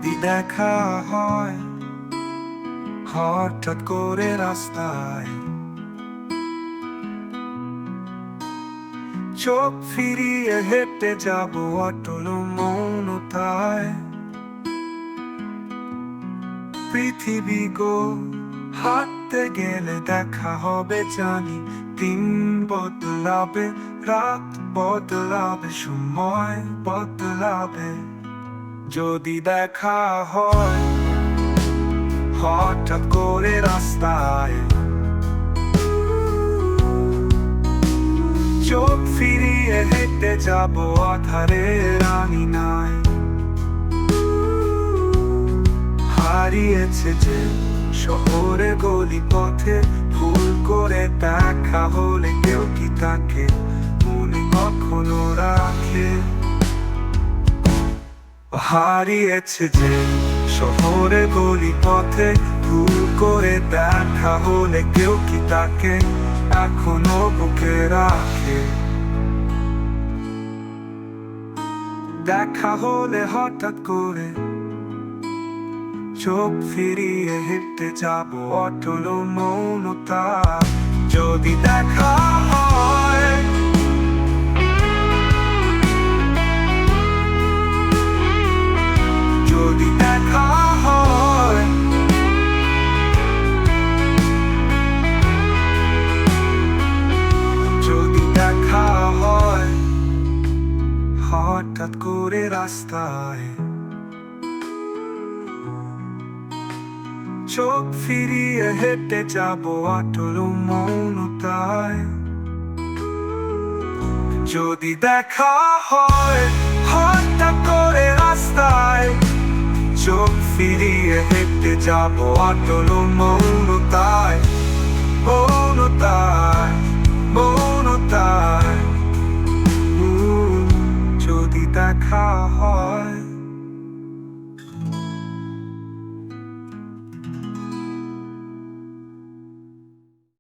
যদি দেখা হয় হঠাৎ করে রাস্তায়, চোখ ফিরিয়ে হেঁটে যাব অটল মৌনতায়। পৃথিবী গো, হাঁটতে গেলে দেখা হবে জানি। দিন বদলাবে, রাত বদলাবে, সময় বদলাবে। যদি দেখা হয় হঠাৎ করে রাস্তায়, চোখ ফিরিয়ে হেঁটে যাব আধারের আঙিনায়। হারিয়েছে যে শহরে গলি পথে, ভুল করে দেখা হলে কেউ কি তাকে মনে কখনো রাখে? হারিয়েছে যে শহরে গলি পথে, ভুল করে দেখা হলে কেউ কি তাকে এখনো বুকে রাখে? দেখা হলে হঠাৎ করে চোখ ফিরিয়ে হেঁটে যাব অটল মৌনতা। যদি দেখা হয় যদি দেখা হয় যদি দেখা হয় হঠাৎ করে রাস্তায়, চোখ ফিরিয়ে হেঁটে যাব অটল মৌনতায়। যদি দেখা হয় হঠাৎ করে রাস্তায়, চোখ ফিরিয়ে হেঁটে যাব অটল মৌনতায়।